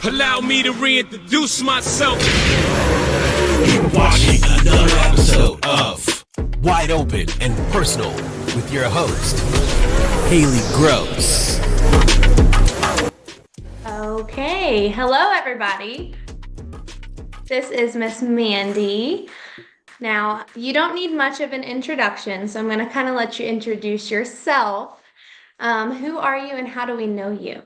Allow me to reintroduce myself. You're watching another episode of Wide Open and Personal with your host, Haley Gross. Okay, hello everybody. This is Miss Mandee. Now, you don't need much of an introduction, so I'm going to kind of let you introduce yourself. Who are you and how do we know you?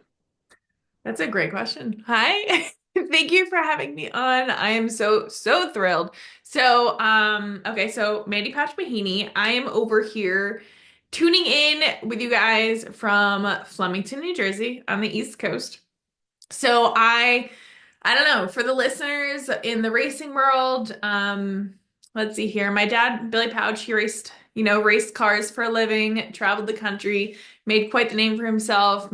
That's a great question. Hi. Thank you for having me on. I am so thrilled. So Mandee Pauch-Mahaney. I am over here tuning in with you guys from Flemington, New Jersey on the East Coast. So I don't know, for the listeners in the racing world, let's see here. My dad, Billy Pauch, he raced cars for a living, traveled the country, made quite the name for himself.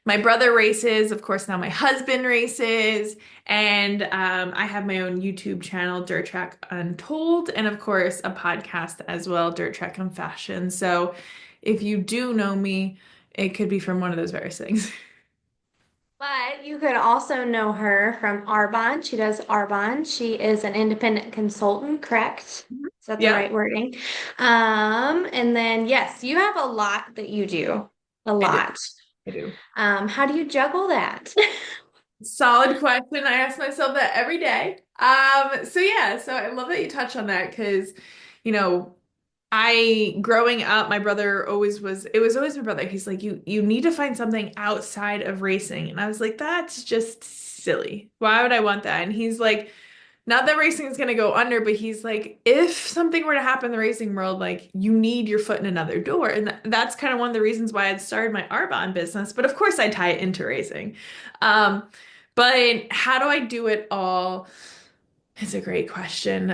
My brother races, of course, now my husband races, and I have my own YouTube channel, Dirt Track Untold, and of course, a podcast as well, Dirt Track Confession. So if you do know me, it could be from one of those various things. But you could also know her from Arbonne. She does Arbonne. She is an independent consultant, correct? Is that the right wording? And then, yes, you have a lot that you do. A lot. I do. How do you juggle that? Solid question. I ask myself that every day. So I love that you touched on that because, growing up, my brother it was always my brother. He's like, you need to find something outside of racing. And I was like, that's just silly. Why would I want that? And he's like, not that racing is going to go under, but he's like, if something were to happen in the racing world, like you need your foot in another door. And that's kind of one of the reasons why I'd started my Arbonne business. But of course I tie it into racing. But how do I do it all? It's a great question.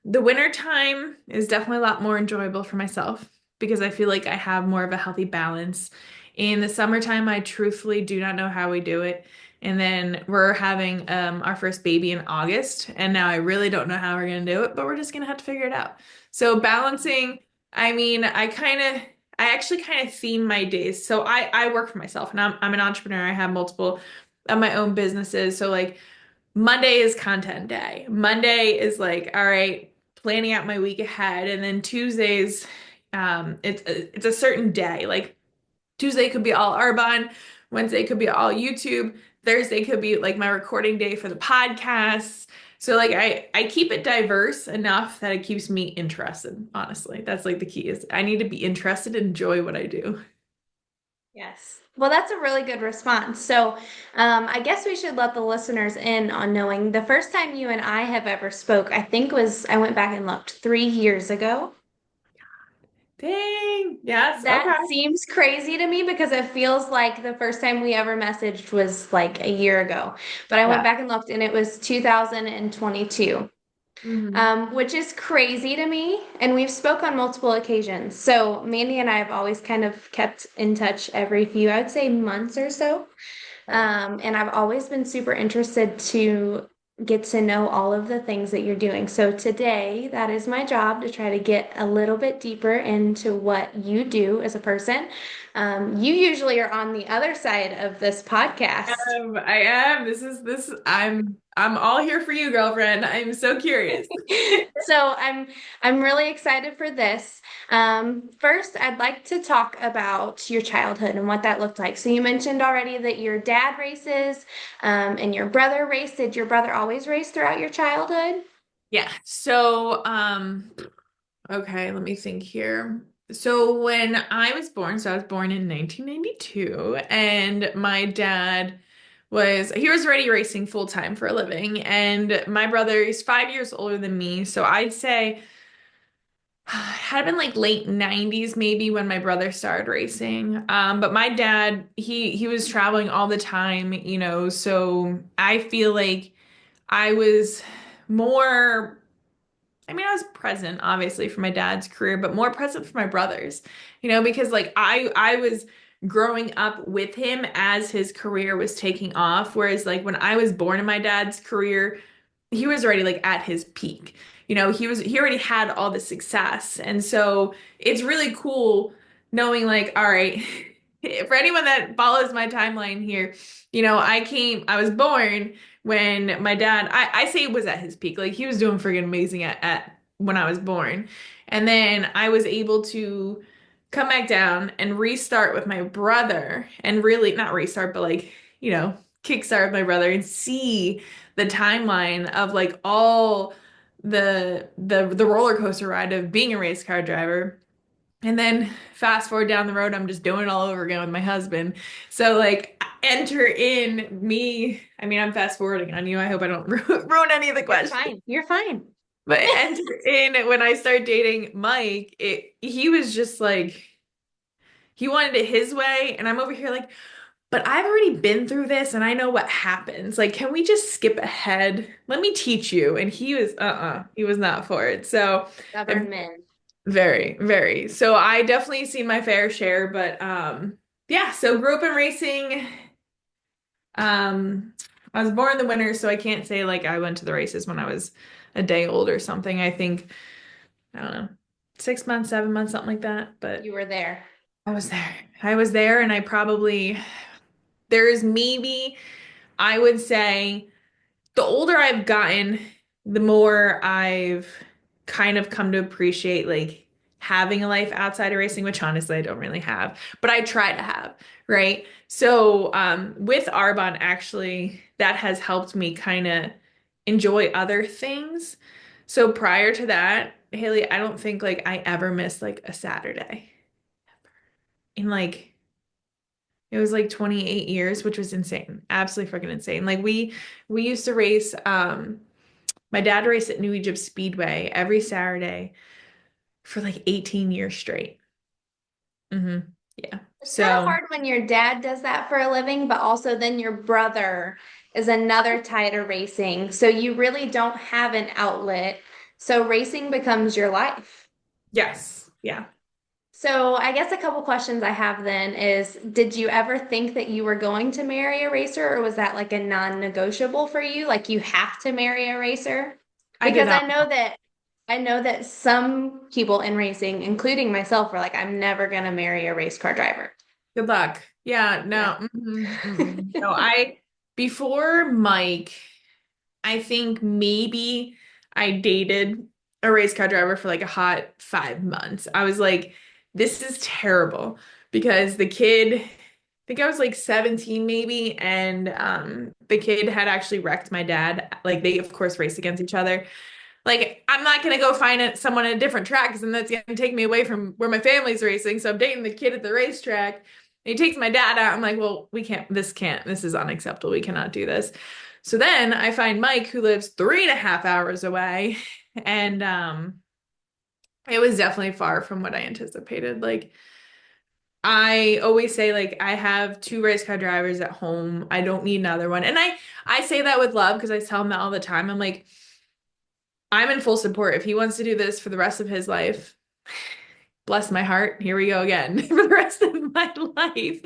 The winter time is definitely a lot more enjoyable for myself because I feel like I have more of a healthy balance. In the summertime, I truthfully do not know how we do it. And then we're having our first baby in August. And now I really don't know how we're going to do it, but we're just going to have to figure it out. So balancing, I actually kind of theme my days. So I work for myself and I'm an entrepreneur. I have multiple of my own businesses. So like Monday is content day. Monday is like, all right, planning out my week ahead. And then Tuesdays, it's a certain day. Like Tuesday could be all Arbonne. Wednesday could be all YouTube. Thursday could be like my recording day for the podcasts. So like I keep it diverse enough that it keeps me interested. Honestly, that's like the key is I need to be interested and enjoy what I do. Yes. Well, that's a really good response. So I guess we should let the listeners in on knowing the first time you and I have ever spoke, I went back and looked 3 years ago. Dang. Yes. That seems crazy to me because it feels like the first time we ever messaged was like a year ago. But I went back and looked and it was 2022. Which is crazy to me. And we've spoke on multiple occasions. So Mandee and I have always kind of kept in touch every few, I would say months or so. And I've always been super interested to get to know all of the things that you're doing. So today, that is my job to try to get a little bit deeper into what you do as a person. You usually are on the other side of this podcast. I am. I'm all here for you, girlfriend. I'm so curious. So I'm really excited for this. First, I'd like to talk about your childhood and what that looked like. So you mentioned already that your dad races, and your brother raced. Did your brother always race throughout your childhood? Yeah. So, okay, let me think here. So when I was born in 1992, and my dad he was already racing full time for a living, and my brother is 5 years older than me. So I'd say had been like late 90s maybe when my brother started racing. But my dad, he was traveling all the time, so I feel like I was more, I was present obviously for my dad's career, but more present for my brothers, because like I was growing up with him as his career was taking off. Whereas like when I was born in my dad's career, he was already like at his peak. He already had all the success. And so it's really cool knowing like, all right, for anyone that follows my timeline here, I was born when my dad, I say was at his peak. Like he was doing friggin' amazing at when I was born. And then I was able to come back down and restart with my brother and really not restart, but like, kickstart with my brother and see the timeline of like all the roller coaster ride of being a race car driver. And then fast forward down the road, I'm just doing it all over again with my husband. So like enter in me. I mean, I'm fast forwarding on you. I hope I don't ruin any of the questions. Fine. You're fine. But enter in when I started dating Mike, he was just like he wanted it his way, and I'm over here like, but I've already been through this and I know what happens. Like, can we just skip ahead? Let me teach you. And he was he was not for it. So Stubborn men. very, very. So I definitely seen my fair share, but yeah, so grew up in racing. I was born in the winter, so I can't say like I went to the races when I was a day old or something. I think, I don't know, 6 months, 7 months, something like that. But You were there. I was there. I was there, and there's maybe, I would say, the older I've gotten, the more I've kind of come to appreciate like having a life outside of racing, which honestly I don't really have, but I try to have, right? So with Arbonne, actually, that has helped me kind of enjoy other things. So prior to that, Haley, I don't think like I ever missed like a Saturday. In like it was like 28 years, which was insane. Absolutely freaking insane. Like we used to race my dad raced at New Egypt Speedway every Saturday for like 18 years straight. Yeah. It's kind of So hard when your dad does that for a living, but also then your brother is another tie to racing. So you really don't have an outlet. So racing becomes your life. yes. Yeah. So I guess a couple questions I have then is, did you ever think that you were going to marry a racer, or was that like a non-negotiable for you? Like you have to marry a racer? I did Because not. I know that some people in racing, including myself, are like, I'm never gonna marry a race car driver. Good luck. Yeah, no. Yeah. No, before Mike, I think maybe I dated a race car driver for like a hot 5 months. I was like, this is terrible because the kid, I think I was like 17 maybe, and the kid had actually wrecked my dad. Like they of course race against each other. Like I'm not gonna go find someone at a different track because then that's gonna take me away from where my family's racing. So I'm dating the kid at the racetrack. And he takes my dad out. I'm like, well, this is unacceptable. We cannot do this. So then I find Mike, who lives 3.5 hours away, and it was definitely far from what I anticipated. Like I always say, like I have two race car drivers at home. I don't need another one. And I say that with love because I tell him that all the time. I'm like, I'm in full support. If he wants to do this for the rest of his life, bless my heart, here we go again for the rest of my life.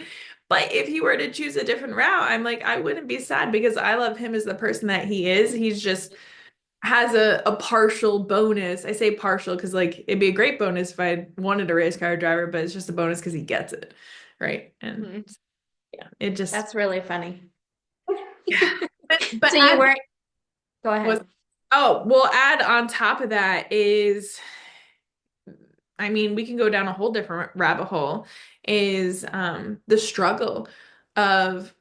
But if he were to choose a different route, I'm like, I wouldn't be sad because I love him as the person that he is. He's just has a partial bonus. I say partial because like it'd be a great bonus if I wanted a race car driver, but it's just a bonus because he gets it. Right. And yeah, it just That's really funny. yeah. But So you weren't, go ahead. we'll add on top of that is, I mean, we can go down a whole different rabbit hole, is the struggle of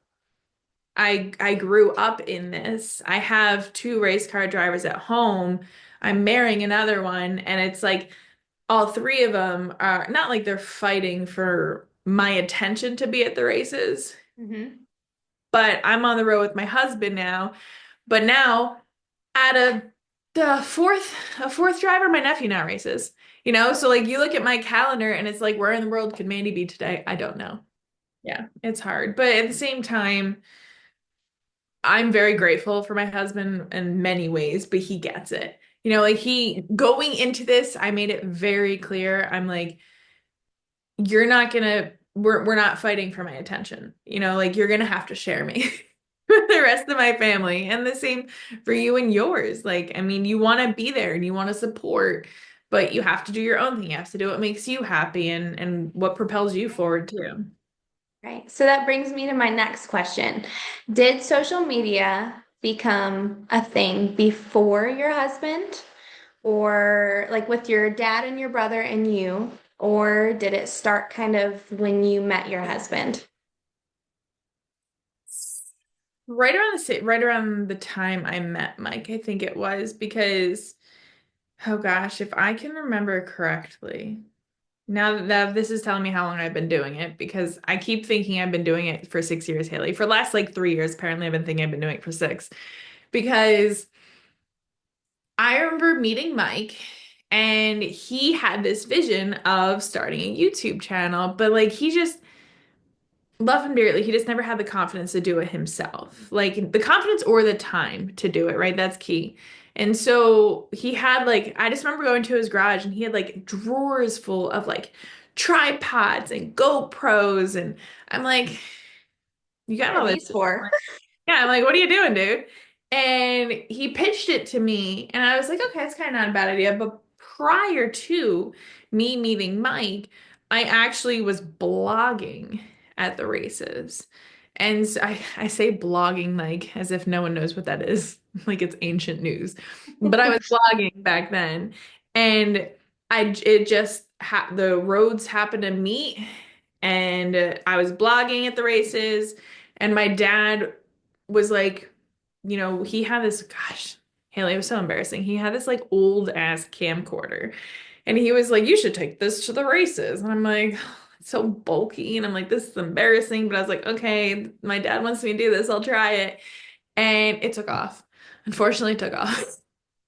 I grew up in this. I have two race car drivers at home. I'm marrying another one, and it's like all three of them are not like they're fighting for my attention to be at the races. But I'm on the road with my husband now. But now at a fourth driver, my nephew now races. So like you look at my calendar and it's like, where in the world could Mandee be today? I don't know. Yeah, it's hard. But at the same time, I'm very grateful for my husband in many ways, but he gets it. Like going into this, I made it very clear. I'm like, we're not fighting for my attention. Like you're gonna have to share me with the rest of my family. And the same for you and yours. Like, I mean, you want to be there and you want to support, but you have to do your own thing. You have to do what makes you happy and what propels you forward too. Right. So that brings me to my next question. Did social media become a thing before your husband, or like with your dad and your brother and you, or did it start kind of when you met your husband? Right around the time I met Mike, I think it was because, oh gosh, if I can remember correctly, now that this is telling me how long I've been doing it, because I keep thinking I've been doing it for 6 years, Haley. For the last like 3 years, apparently I've been thinking I've been doing it for six. Because I remember meeting Mike and he had this vision of starting a YouTube channel, but like he just love him dearly. He just never had the confidence to do it himself. Like the confidence or the time to do it, right? That's key. And so he had like, I just remember going to his garage and he had like drawers full of like tripods and GoPros. And I'm like, you got What are all this. these for? Yeah, I'm like, what are you doing, dude? And he pitched it to me, and I was like, okay, it's kind of not a bad idea. But prior to me meeting Mike, I actually was blogging at the races. And so I say blogging like as if no one knows what that is, like it's ancient news. But I was blogging back then, and it just ha the roads happened to meet, and I was blogging at the races, and my dad was like, he had this, gosh, Haley, it was so embarrassing. He had this like old ass camcorder and he was like, you should take this to the races. And I'm like, it's so bulky. And I'm like, this is embarrassing. But I was like, okay, my dad wants me to do this. I'll try it. And it took off. Unfortunately, it took off. So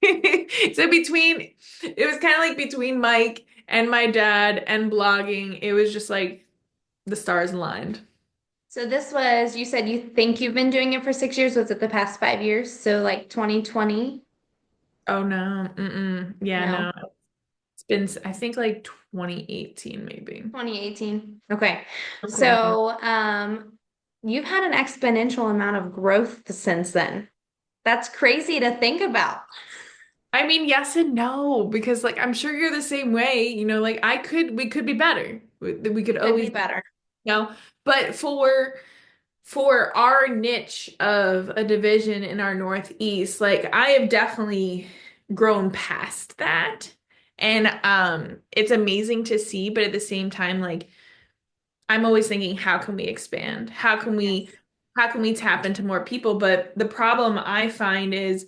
it was kind of like between Mike and my dad and blogging, it was just like the stars aligned. So this was, you said you think you've been doing it for 6 years. Was it the past 5 years? So like 2020? Oh no. Mm-mm. Yeah, No, no. It's been, I think, like 2018, maybe. 2018. Okay. Okay. So you've had an exponential amount of growth since then. That's crazy to think about. I mean, yes and no, because like I'm sure you're the same way. Like we could be better. We could Could be always, better. but for our niche of a division in our Northeast, like I have definitely grown past that. And it's amazing to see, but at the same time, like I'm always thinking, how can we expand? Yes. How can we tap into more people? But the problem I find is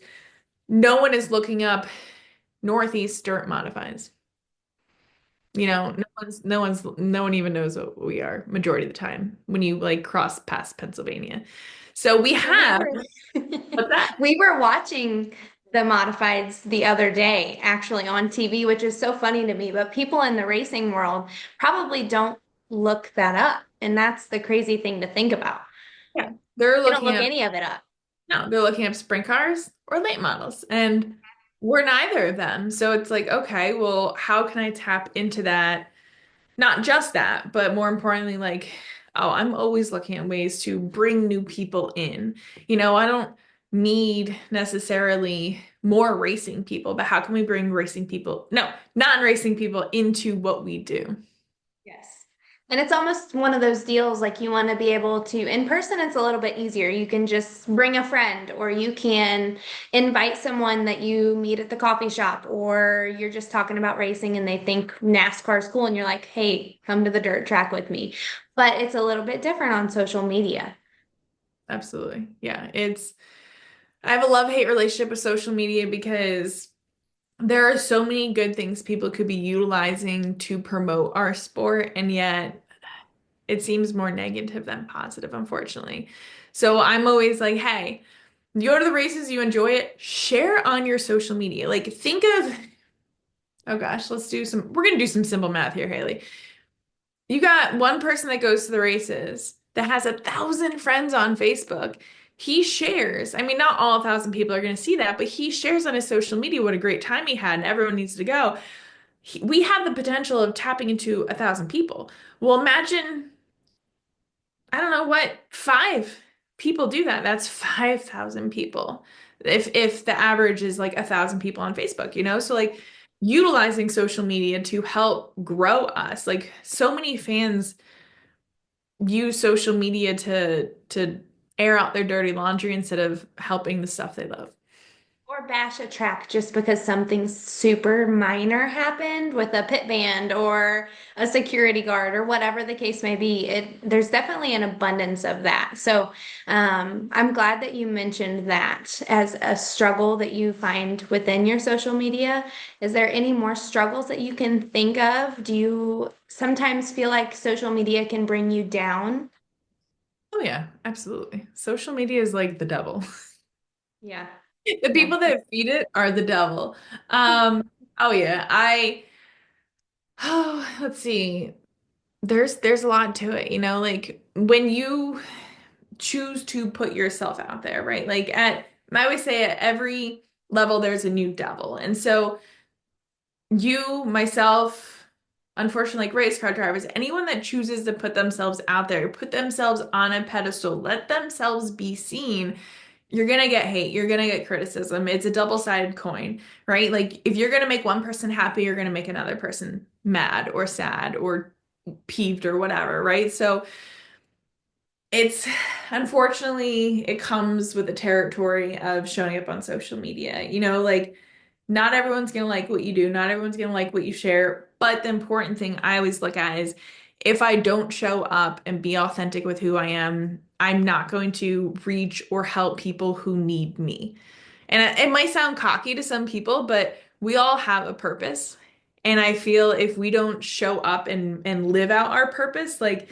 no one is looking up Northeast dirt modifieds. Yeah. No one even knows what we are majority of the time when you like cross past Pennsylvania. So we So we have, were what's that? we were watching the modifieds the other day, actually on TV, which is so funny to me. But people in the racing world probably don't look that up. And that's the crazy thing to think about. Yeah. They're They don't looking look up, any of it up. no, they're looking up sprint cars or late models. And we're neither of them. So it's like, okay, well, how can I tap into that? Not just that, but more importantly, like, oh, I'm always looking at ways to bring new people in. I don't need necessarily more racing people, but how can we bring racing people, no, non-racing people into what we do? Yes. And it's almost one of those deals like you want to be able to, in person, it's a little bit easier. You can just bring a friend, or you can invite someone that you meet at the coffee shop, or you're just talking about racing and they think NASCAR is cool and you're like, hey, come to the dirt track with me. But it's a little bit different on social media. Absolutely. Yeah. I have a love-hate relationship with social media because there are so many good things people could be utilizing to promote our sport, and yet it seems more negative than positive, unfortunately. So I'm always like, hey, you go to the races, you enjoy it, share on your social media. Like, think of, oh gosh, we're gonna do some simple math here, Haley. You got one person that goes to the races that has 1,000 friends on Facebook. He shares. I mean, not all 1,000 people are going to see that, but he shares on his social media what a great time he had and everyone needs to go. We have the potential of tapping into 1,000 people. Well, imagine, I don't know what, five people do that. That's 5,000 people. If the average is like 1,000 people on Facebook. So like utilizing social media to help grow us. Like so many fans use social media to air out their dirty laundry instead of helping the stuff they love. Or bash a track just because something super minor happened with a pit band or a security guard or whatever the case may be. There's definitely an abundance of that. So I'm glad that you mentioned that as a struggle that you find within your social media. Is there any more struggles that you can think of? Do you sometimes feel like social media can bring you down? Oh yeah, absolutely. Social media is like the devil. Yeah. The Yeah. people that feed it are the devil. Oh yeah, let's see. There's a lot to it, like when you choose to put yourself out there, right? Like I always say at every level there's a new devil. And so you, myself, unfortunately, like race car drivers, anyone that chooses to put themselves out there, put themselves on a pedestal, let themselves be seen, you're gonna get hate, you're gonna get criticism. It's a double-sided coin, right? Like if you're gonna make one person happy, you're gonna make another person mad or sad or peeved or whatever, right? So it's unfortunately it comes with the territory of showing up on social media. Like not everyone's gonna like what you do, not everyone's gonna like what you share. But the important thing I always look at is if I don't show up and be authentic with who I am, I'm not going to reach or help people who need me. And it might sound cocky to some people, but we all have a purpose. And I feel if we don't show up and live out our purpose, like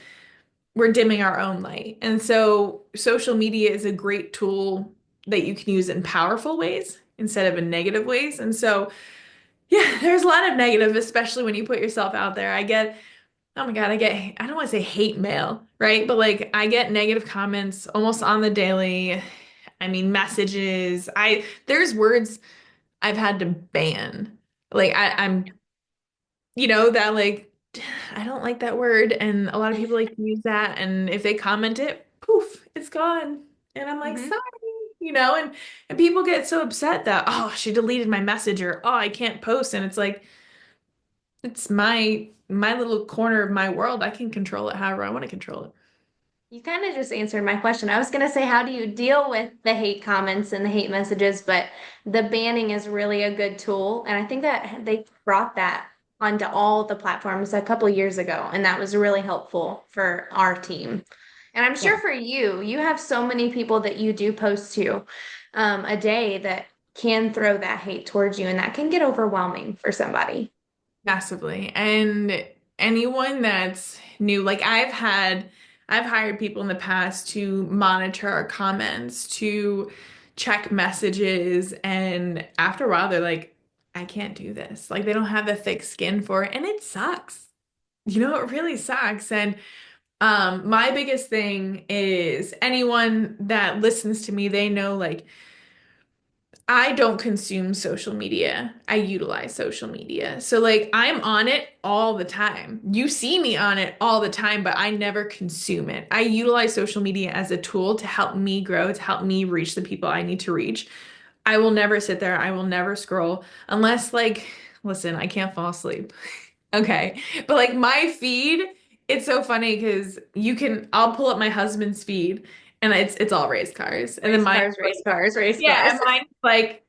we're dimming our own light. And so social media is a great tool that you can use in powerful ways instead of in negative ways. And so, yeah, there's a lot of negative, especially when you put yourself out there. Oh my God, I don't want to say hate mail, right? But like I get negative comments almost on the daily. I mean, messages. There's words I've had to ban. Like I'm that like I don't like that word and a lot of people like to use that and if they comment it, poof, it's gone. And I'm like, Hmm. sorry, and people get so upset that oh, she deleted my message or oh, I can't post and it's like it's my little corner of my world. I can control it however I want to control it. You kind of just answered my question. I was going to say, how do you deal with the hate comments and the hate messages? But the banning is really a good tool. And I think that they brought that onto all the platforms a couple years ago. And that was really helpful for our team. And I'm sure Yeah. for you, you have so many people that you do post to a day that can throw that hate towards you. And that can get overwhelming for somebody. Massively. And anyone that's new, like I've hired people in the past to monitor our comments, to check messages, and after a while they're like, I can't do this. Like they don't have the thick skin for it, and it sucks. It really sucks. And my biggest thing is anyone that listens to me, they know like I don't consume social media. I utilize social media. So like I'm on it all the time. You see me on it all the time, but I never consume it. I utilize social media as a tool to help me grow, to help me reach the people I need to reach. I will never sit there. I will never scroll unless like, listen, I can't fall asleep. Okay. But like my feed, it's so funny because I'll pull up my husband's feed and it's all race cars. And then Race mine, cars, race cars, race yeah, cars. and mine's like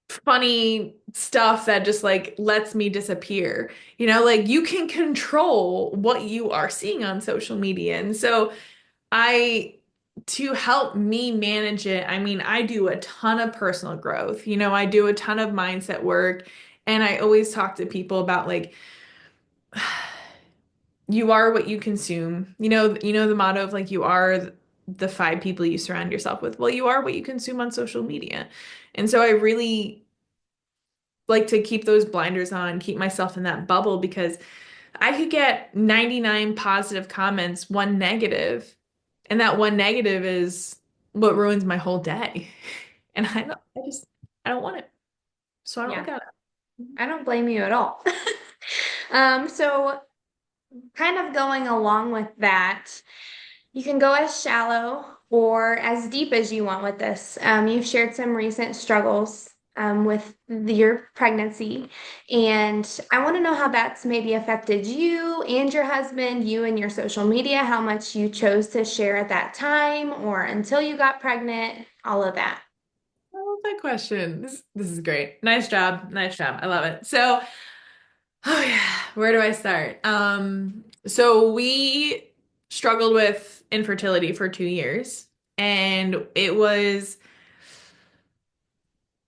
funny stuff that just like lets me disappear. Like you can control what you are seeing on social media. And so I, to help me manage it, I mean, I do a ton of personal growth. I do a ton of mindset work. And I always talk to people about like, you are what you consume. The motto of like, you are the five people you surround yourself with. Well, you are what you consume on social media. And so I really like to keep those blinders on, keep myself in that bubble because I could get 99 positive comments, one negative, and that one negative is what ruins my whole day. And I don't want it. So I don't Yeah, look at it. I don't blame you at all. So kind of going along with that, you can go as shallow or as deep as you want with this. You've shared some recent struggles with your pregnancy. And I want to know how that's maybe affected you and your husband, you and your social media, how much you chose to share at that time or until you got pregnant, all of that. I love that question. This is great. Nice job. Nice job. I love it. So, oh yeah, where do I start? So we struggled with infertility for 2 years, and it was,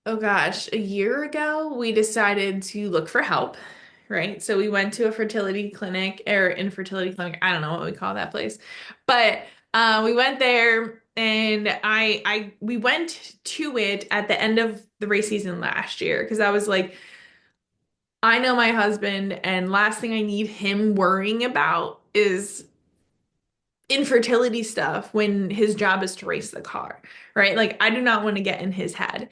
oh gosh, a year ago we decided to look for help, right? So we went to a fertility clinic or infertility clinic. I don't know what we call that place, but we went there, and we went to it at the end of the race season last year because I was like, I know my husband, and last thing I need him worrying about is infertility stuff when his job is to race the car, right? Like I do not want to get in his head.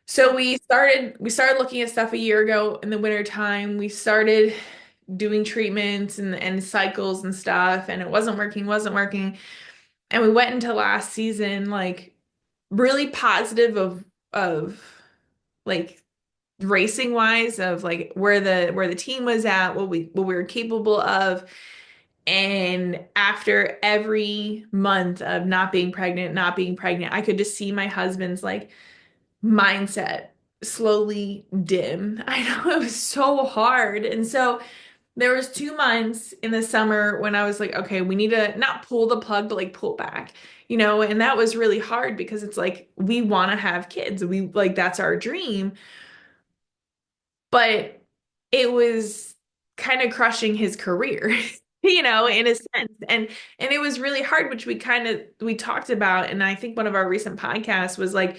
So we started looking at stuff a year ago in the winter time. We started doing treatments and cycles and stuff, and it wasn't working. And we went into last season like really positive of like racing wise of like where the team was at, what we were capable of. And after every month of not being pregnant, I could just see my husband's like mindset slowly dim. I know it was so hard. And so there was 2 months in the summer when I was like, okay, we need to not pull the plug, but like pull back, and that was really hard because it's like we want to have kids. We like that's our dream, but it was kind of crushing his career, in a sense. And it was really hard, which we talked about, and I think one of our recent podcasts was like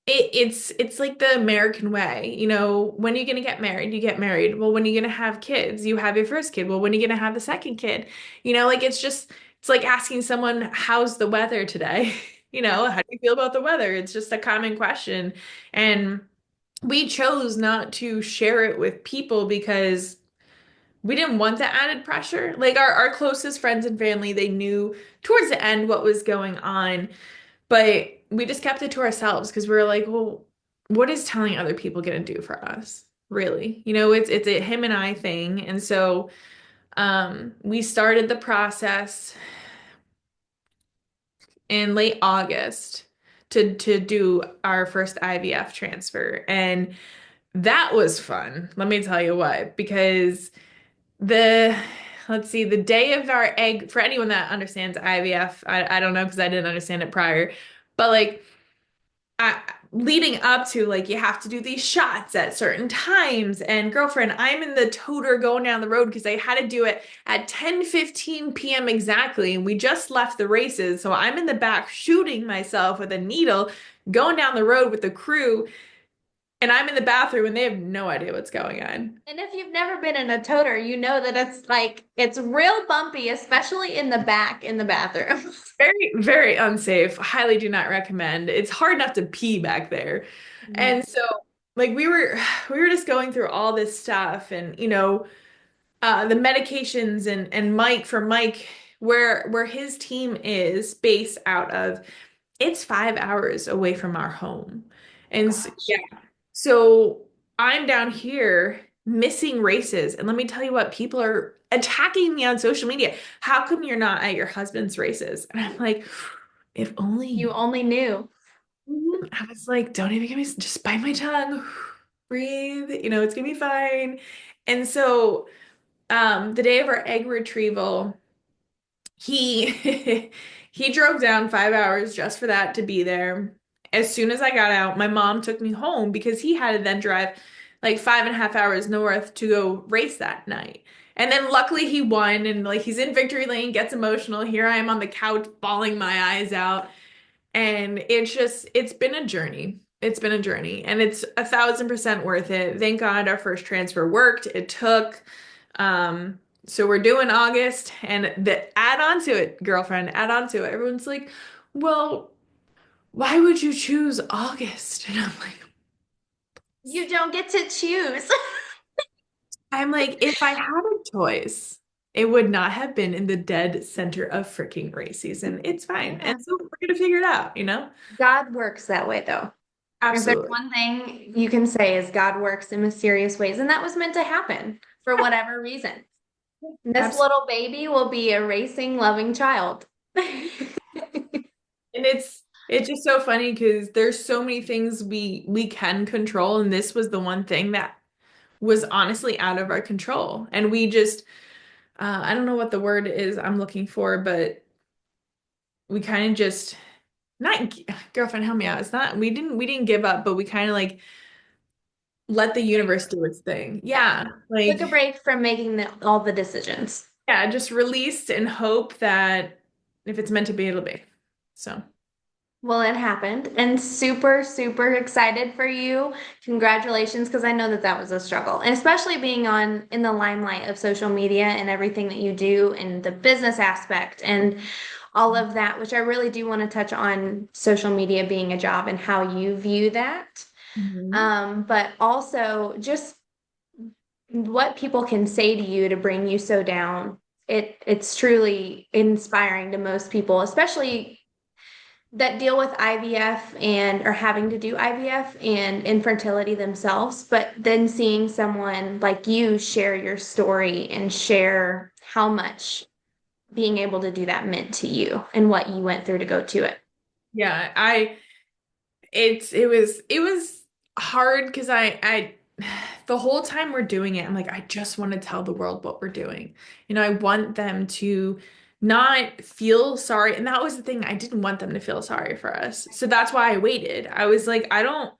it's like the American way, when are you gonna get married? You get married. Well, when are you gonna have kids? You have your first kid. Well, when are you gonna have the second kid? Like it's like asking someone, how's the weather today? How do you feel about the weather? It's just a common question. And we chose not to share it with people because we didn't want the added pressure. Like our closest friends and family, they knew towards the end what was going on, but we just kept it to ourselves because we were like, well, what is telling other people going to do for us? Really? It's a him and I thing. And so we started the process in late August to do our first IVF transfer. And that was fun. Let me tell you what, because the let's see, the day of our egg, for anyone that understands IVF, I don't know because I didn't understand it prior, but like I, leading up to like you have to do these shots at certain times. And girlfriend, I'm in the toter going down the road because I had to do it at 10:15 p.m. exactly, and we just left the races. So I'm in the back shooting myself with a needle, going down the road with the crew, and I'm in the bathroom and they have no idea what's going on. And if you've never been in a toter, you know that it's real bumpy, especially in the back in the bathroom. Very, very unsafe. Highly do not recommend. It's hard enough to pee back there. And so like we were just going through all this stuff, and the medications, and Mike, where his team is based out of, it's 5 hours away from our home. And so, Gosh. yeah. So I'm down here missing races. And let me tell you what, people are attacking me on social media. How come you're not at your husband's races? And I'm like, if You only. only knew. I was like, don't even get me, just bite my tongue, breathe, it's gonna be fine. And so the day of our egg retrieval, he he drove down 5 hours just for that to be there. As soon as I got out, my mom took me home because he had to then drive like 5.5 hours north to go race that night. And then luckily he won, and like he's in victory lane, gets emotional. Here I am on the couch bawling my eyes out. And it's been a journey. It's been a journey, and it's 1,000% worth it. Thank God our first transfer worked. It took, so we're doing August, and the add on to it, girlfriend, add on to it. Everyone's like, well, why would you choose August? And You don't get to choose. I'm like, if I had a choice, it would not have been in the dead center of freaking race season. It's fine. Yeah. And so we're gonna figure it out, God works that way though. If there's Absolutely. one thing you can say is God works in mysterious ways, and that was meant to happen for whatever reason. This Absolutely. little baby will be a racing loving child. And it's just so funny because there's so many things we can control, and this was the one thing that was honestly out of our control. And we just I don't know what the word is I'm looking for, but we kind of just not girlfriend, help me out. It's not we didn't give up, but we kind of like let the universe do its thing. Yeah, Took like a break from making all the decisions. yeah, just released and hope that if it's meant to be, it'll be. So, Well, it happened, and super, super excited for you. Congratulations, because I know that that was a struggle, and especially being on in the limelight of social media and everything that you do and the business aspect and all of that, which I really do want to touch on social media being a job and how you view that. mhm. But also just what people can say to you to bring you so down. It's truly inspiring to most people, especially that deal with IVF and are having to do IVF and infertility themselves, but then seeing someone like you share your story and share how much being able to do that meant to you and what you went through to go to it. Yeah, it was hard because I the whole time we're doing it, I'm like, I just want to tell the world what we're doing. I want them to not feel sorry. And that was the thing. I didn't want them to feel sorry for us. So that's why I waited. I was like, I don't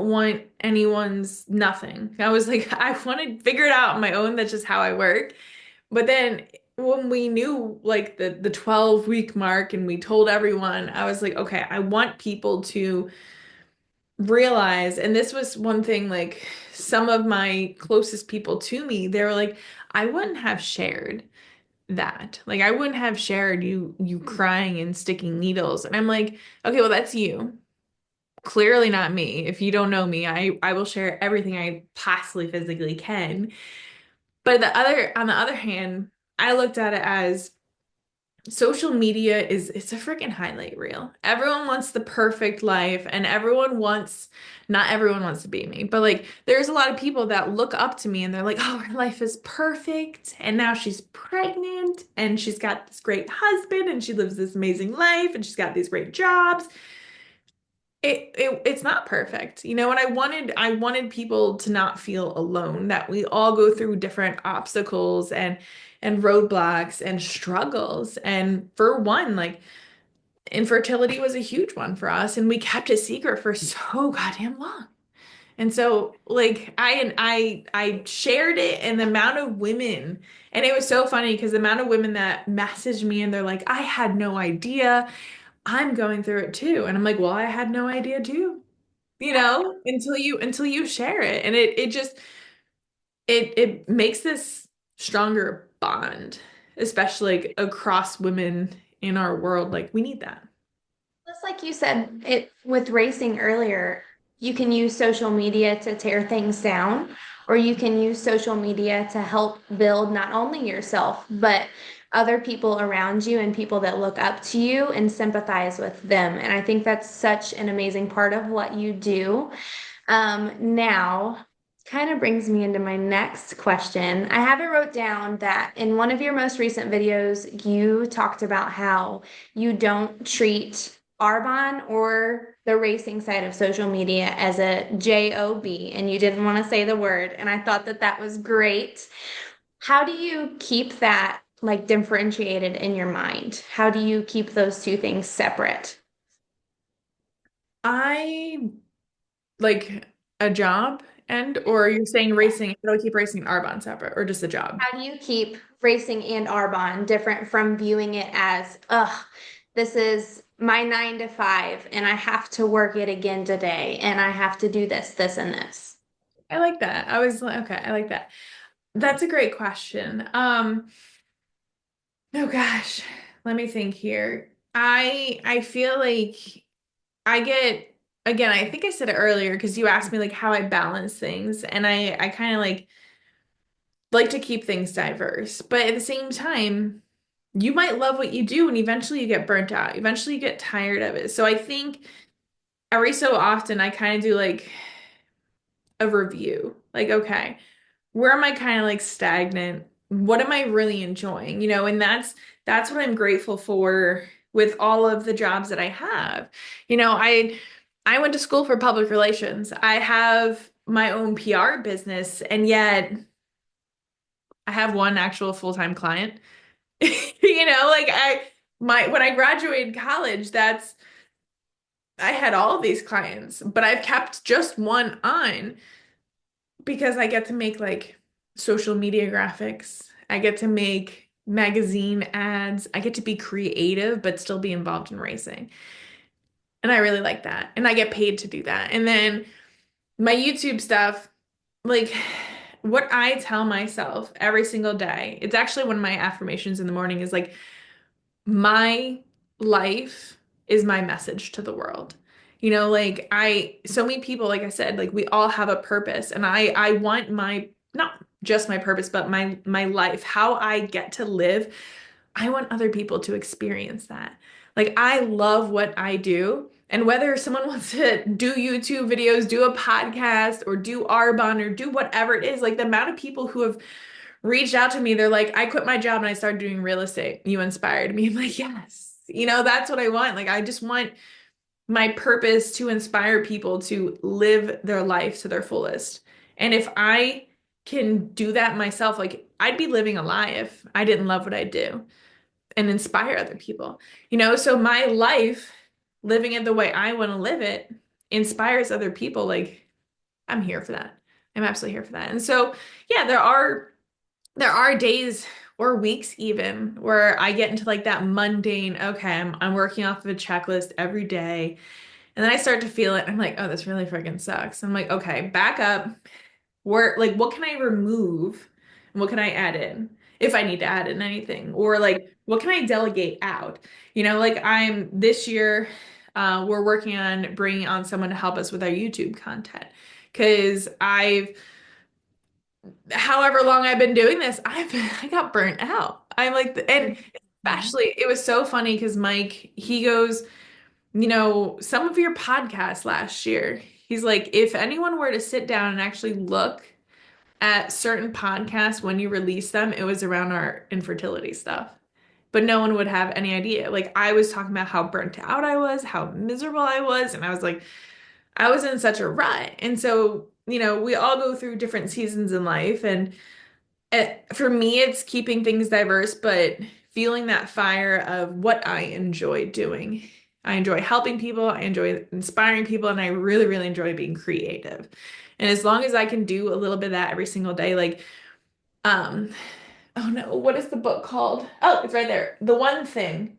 want anyone's nothing. I was like, I want to figure it out on my own. That's just how I work. But then when we knew like the 12-week mark and we told everyone, I was like, okay, I want people to realize, and this was one thing, like some of my closest people to me, they were like, I wouldn't have shared that. Like I wouldn't have shared you crying and sticking needles. And I'm like, okay, well that's you. Clearly not me. If you don't know me, I will share everything I possibly physically can. But on the other hand, I looked at it as social media is it's a freaking highlight reel. Everyone wants the perfect life and not everyone wants to be me, but like there's a lot of people that look up to me and they're like, "Oh, her life is perfect and now she's pregnant and she's got this great husband and she lives this amazing life and she's got these great jobs." It's not perfect, and I wanted people to not feel alone, that we all go through different obstacles and roadblocks and struggles. And for one, like infertility was a huge one for us, and we kept it secret for so goddamn long. And so like I shared it, and the amount of women, and it was so funny because the amount of women that messaged me and they're like, I had no idea. I'm going through it too. And I'm like, well, I had no idea too, until you share it. And it just it makes this stronger bond, especially like across women in our world. Like we need that. Just like you said it with racing earlier, you can use social media to tear things down, or you can use social media to help build not only yourself, but other people around you and people that look up to you and sympathize with them. And I think that's such an amazing part of what you do. Now, kind of brings me into my next question. I have it wrote down that in one of your most recent videos, you talked about how you don't treat Arbonne or the racing side of social media as a job, and you didn't want to say the word. And I thought that that was great. How do you keep that like differentiated in your mind? How do you keep those two things separate? I like a job, and or you're saying racing, how do I keep racing and Arbonne separate, or just a job? How do you keep racing and Arbonne different from viewing it as, ugh, this is my 9 to 5 and I have to work it again today and I have to do this, this, and this? I like that. I was like, okay, I like that. That's a great question. Oh gosh, let me think here. I feel like I get again, I think I said it earlier because you asked me like how I balance things, and I kind of like to keep things diverse. But at the same time, you might love what you do and eventually you get burnt out. Eventually you get tired of it. So I think every so often I kind of do like a review. Like, okay, where am I kind of like stagnant? What am I really enjoying? And that's what I'm grateful for with all of the jobs that I have. I went to school for public relations. I have my own PR business, and yet I have one actual full-time client. Like when I graduated college, I had all of these clients, but I've kept just one on because I get to make like social media graphics. I get to make magazine ads. I get to be creative, but still be involved in racing. And I really like that. And I get paid to do that. And then my YouTube stuff, like what I tell myself every single day, it's actually one of my affirmations in the morning is like, my life is my message to the world. Like so many people, like I said, like we all have a purpose, and I want not just my purpose, but my life, how I get to live. I want other people to experience that. Like I love what I do. And whether someone wants to do YouTube videos, do a podcast, or do Arbonne, or do whatever it is, like the amount of people who have reached out to me, they're like, I quit my job and I started doing real estate. You inspired me. I'm like, yes, that's what I want. Like, I just want my purpose to inspire people to live their life to their fullest. And if I can do that myself, like I'd be living a lie if I didn't love what I do and inspire other people. So my life, living it the way I want to live it, inspires other people. Like I'm here for that. I'm absolutely here for that. And so, yeah, there are days or weeks even where I get into like that mundane, okay, I'm working off of a checklist every day. And then I start to feel it. I'm like, oh, this really freaking sucks. I'm like, okay, back up. What can I remove? And what can I add in if I need to add in anything? Or like, what can I delegate out? Like this year, we're working on bringing on someone to help us with our YouTube content. Because however long I've been doing this, I got burnt out. I'm like, and especially it was so funny because Mike, he goes, some of your podcasts last year, he's like, if anyone were to sit down and actually look at certain podcasts when you release them, it was around our infertility stuff. But no one would have any idea. Like I was talking about how burnt out I was, how miserable I was, and I was like, I was in such a rut. And so, we all go through different seasons in life. And for me, it's keeping things diverse, but feeling that fire of what I enjoy doing. I enjoy helping people, I enjoy inspiring people, and I really, really enjoy being creative. And as long as I can do a little bit of that every single day, like, oh no, what is the book called? Oh, it's right there. The One Thing.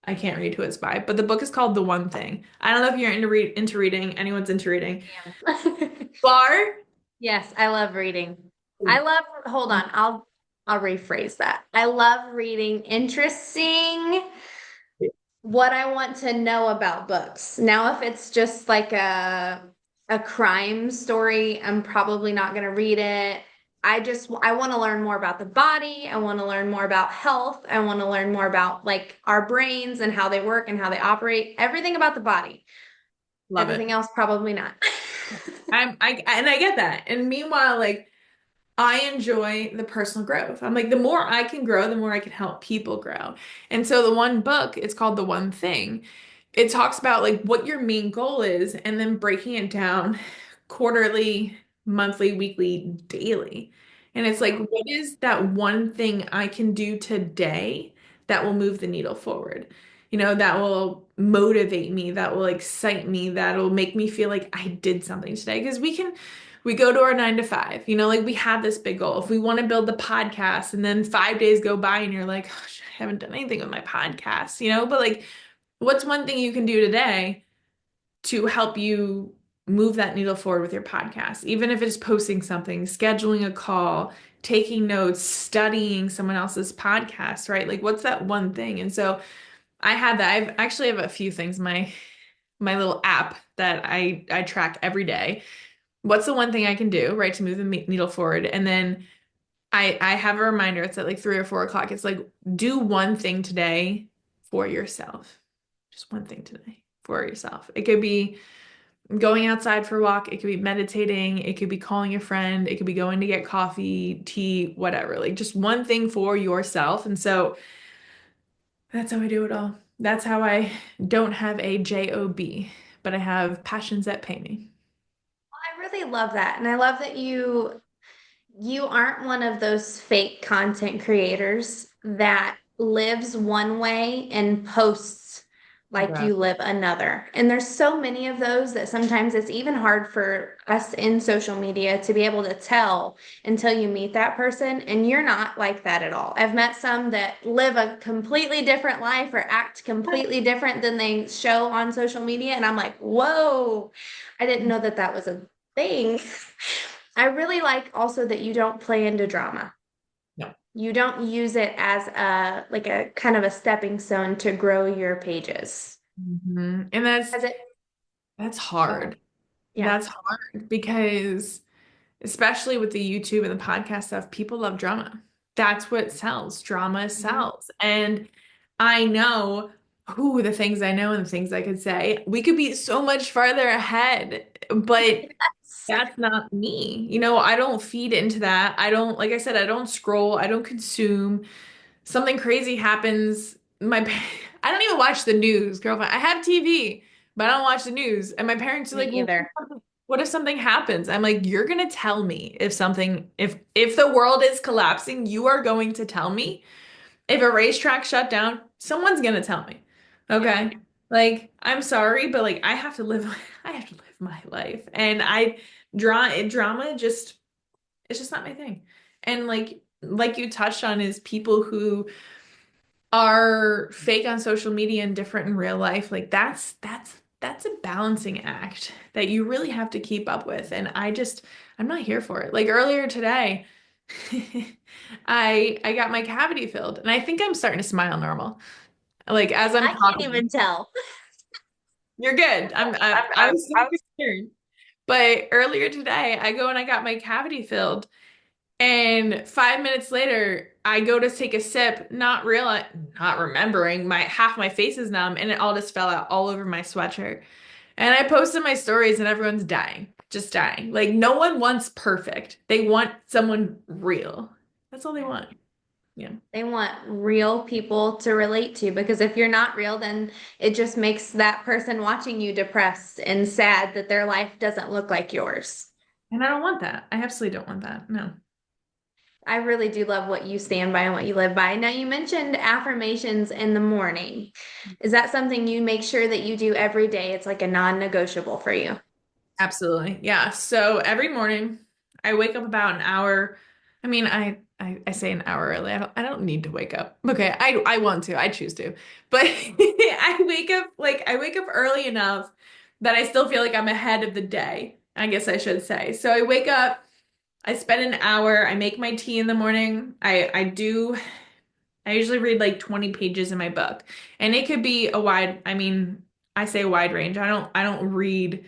I can't read who it's by, but the book is called The One Thing. I don't know if you're into reading. Anyone's into reading. Yeah. Bar? Yes, I love reading. Hold on, I'll rephrase that. I love reading interesting what I want to know about books. Now, if it's just like a crime story, I'm probably not going to read it. I want to learn more about the body. I want to learn more about health. I want to learn more about like our brains and how they work and how they operate. Everything about the body. Love Everything it. else, probably not. I get that. And meanwhile, like I enjoy the personal growth. I'm like, the more I can grow, the more I can help people grow. And so the one book, it's called The One Thing. It talks about like what your main goal is and then breaking it down quarterly, monthly, weekly, daily. And it's like, what is that one thing I can do today that will move the needle forward? That will motivate me, that will excite me, that will make me feel like I did something today. Because we go to our 9 to 5, like we have this big goal. If we want to build the podcast and then 5 days go by and you're like, oh, I haven't done anything with my podcast, but like, what's one thing you can do today to help you move that needle forward with your podcast? Even if it's posting something, scheduling a call, taking notes, studying someone else's podcast, right? Like, what's that one thing? And so I have that. I've actually have a few things, my little app that I track every day. What's the one thing I can do, right, to move the needle forward? And then I have a reminder. It's at like 3 or 4 o'clock. It's like, do one thing today for yourself. Just one thing today for yourself. It could be going outside for a walk, it could be meditating, it could be calling a friend, it could be going to get coffee, tea, whatever. Like just one thing for yourself. And so that's how I do it all. That's how I don't have a job, but I have passions that pay me. I really love that. And I love that you aren't one of those fake content creators that lives one way and posts like Yeah. you live another. And there's so many of those that sometimes it's even hard for us in social media to be able to tell until you meet that person. And you're not like that at all. I've met some that live a completely different life or act completely different than they show on social media. And I'm like, whoa, I didn't know that that was a thing. I really like also that you don't play into drama. No. You don't use it as a like a kind of a stepping stone to grow your pages. And that's Has it? that's Go ahead. hard. Yeah. That's hard because especially with the YouTube and the podcast stuff, people love drama. That's what sells. Drama Mhm. sells. And I know who the things I know and the things I could say. We could be so much farther ahead, but Yes. that's not me. I don't feed into that. I don't, like I said, I don't scroll, I don't consume. Something crazy happens. I don't even watch the news, girlfriend. I have TV, but I don't watch the news. And my parents are Me like, "Well, either. what if something happens?" I'm like, "You're gonna tell me if the world is collapsing, you are going to tell me. If a racetrack shut down, someone's gonna tell me." Yeah. Okay? Like, I'm sorry, but like I have to live I have to live my life. And drama just it's just not my thing. And like you touched on is people who are fake on social media and different in real life, like that's a balancing act that you really have to keep up with. And I'm not here for it. Like earlier today, I got my cavity filled and I think I'm starting to smile normal. Like as I'm I can't talking. even tell. You're good. I was so concerned. But earlier today, I go and I got my cavity filled. And 5 minutes later, I go to take a sip, not remembering my half my face is numb, and it all just fell out all over my sweatshirt. And I posted my stories, and everyone's dying, just dying. Like no one wants perfect. They want someone real. That's all they want. Yeah. They want real people to relate to because if you're not real, then it just makes that person watching you depressed and sad that their life doesn't look like yours. And I don't want that. I absolutely don't want that. No. I really do love what you stand by and what you live by. Now, you mentioned affirmations in the morning. Is that something you make sure that you do every day? It's like a non-negotiable for you. Absolutely. Yeah. So every morning I wake up about an hour. I mean, I say an hour early. I don't need to wake up. Okay. I want to. I choose to. But I wake up early enough that I still feel like I'm ahead of the day, I guess I should say. So I wake up, I spend an hour, I make my tea in the morning. I usually read like 20 pages in my book. And it could be I say a wide range. I don't read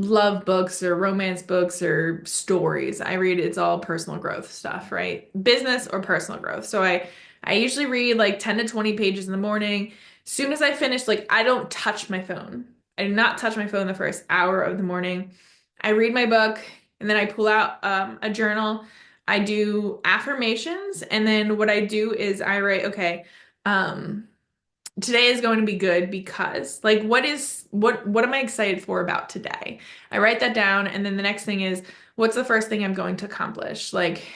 love books or romance books or stories. It's all personal growth stuff, right? Business or personal growth. So I usually read like 10 to 20 pages in the morning. Soon as I finish, like I don't touch my phone. I do not touch my phone the first hour of the morning. I read my book and then I pull out a journal. I do affirmations and then what I do is I write, okay, um, today is going to be good because like what am I excited for about today? I write that down and then the next thing is what's the first thing I'm going to accomplish? Like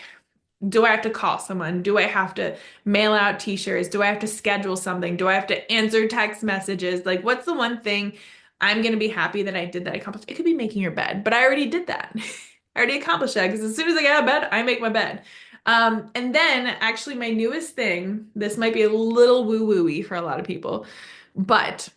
do I have to call someone? Do I have to mail out t-shirts? Do I have to schedule something? Do I have to answer text messages? Like what's the one thing I'm going to be happy that I did that I accomplished? It could be making your bed, but I already did that. I already accomplished that because as soon as I get out of bed, I make my bed. And then actually my newest thing, this might be a little woo-woo-y for a lot of people, but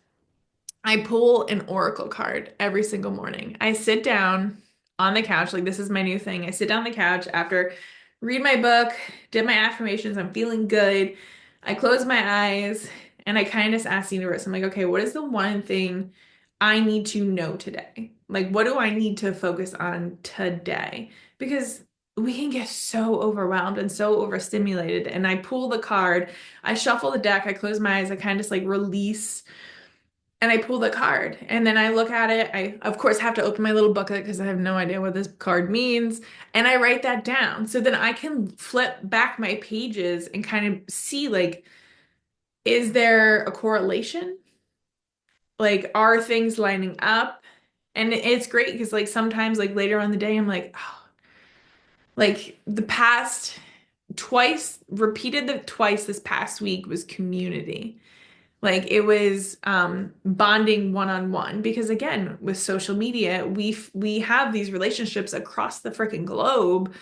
I pull an oracle card every single morning. I sit down on the couch, like this is my new thing. I sit down on the couch after read my book, did my affirmations, I'm feeling good. I close my eyes and I kind of just ask the universe, I'm like, okay, what is the one thing I need to know today? Like, what do I need to focus on today? Because we can get so overwhelmed and so overstimulated. And I pull the card, I shuffle the deck, I close my eyes, I kind of just like release and I pull the card and then I look at it. I, of course, have to open my little booklet because I have no idea what this card means. And I write that down. So then I can flip back my pages and kind of see like, is there a correlation? Like, are things lining up? And it's great because like sometimes like later on in the day, I'm like, oh, like the past twice, repeated the twice this past week was community. Like it was bonding one-on-one because again, with social media, we have these relationships across the freaking globe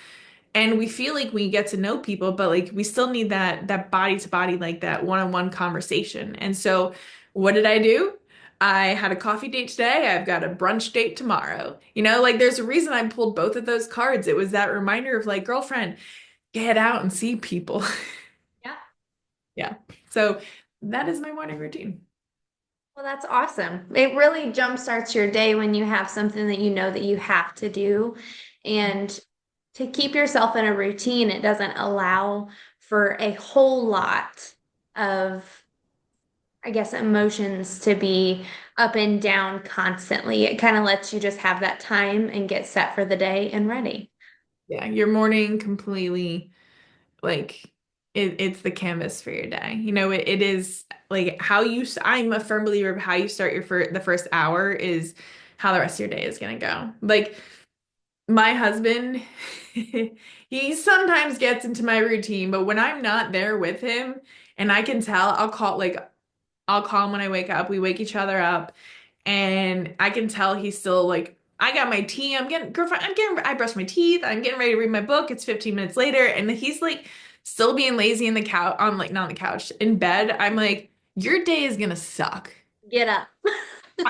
and we feel like we get to know people, but like we still need that body to body, like that one-on-one conversation. And so what did I do? I had a coffee date today. I've got a brunch date tomorrow. You know, like there's a reason I pulled both of those cards. It was that reminder of like, girlfriend, get out and see people. Yeah. Yeah. So that is my morning routine. Well, that's awesome. It really jumpstarts your day when you have something that you know that you have to do. And to keep yourself in a routine, it doesn't allow for a whole lot of, I guess, emotions to be up and down constantly. It kind of lets you just have that time and get set for the day and ready. Yeah, your morning completely like it's the canvas for your day. You know, it is like how I'm a firm believer of how you start the first hour is how the rest of your day is gonna go. Like my husband, he sometimes gets into my routine, but when I'm not there with him and I can tell, I'll call him when I wake up. We wake each other up and I can tell he's still like, I got my tea. I brushed my teeth. I'm getting ready to read my book. It's 15 minutes later. And he's like still being lazy in the couch, not on the couch, in bed. I'm like, your day is gonna suck. Get up.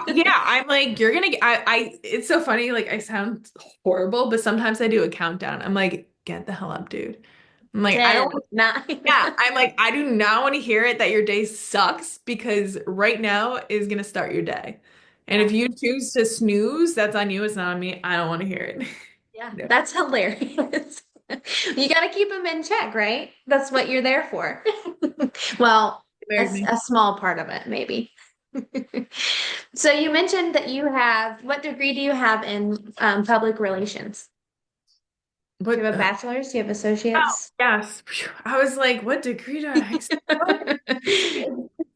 Yeah, I'm like, you're gonna, it's so funny. Like, I sound horrible, but sometimes I do a countdown. I'm like, get the hell up, dude. I'm like, I don't 10, 9. yeah, I'm like, I do not want to hear it that your day sucks because right now is gonna start your day. And Yeah. if you choose to snooze, that's on you, it's not on me. I don't want to hear it. Yeah, No. that's hilarious. You got to keep them in check, right? That's what you're there for. Well, Married me. a small part of it, maybe. So you mentioned that what degree do you have in public relations? Do What you have a bachelor's? Do you have associates? yes. Phew. I was like, what degree do I have?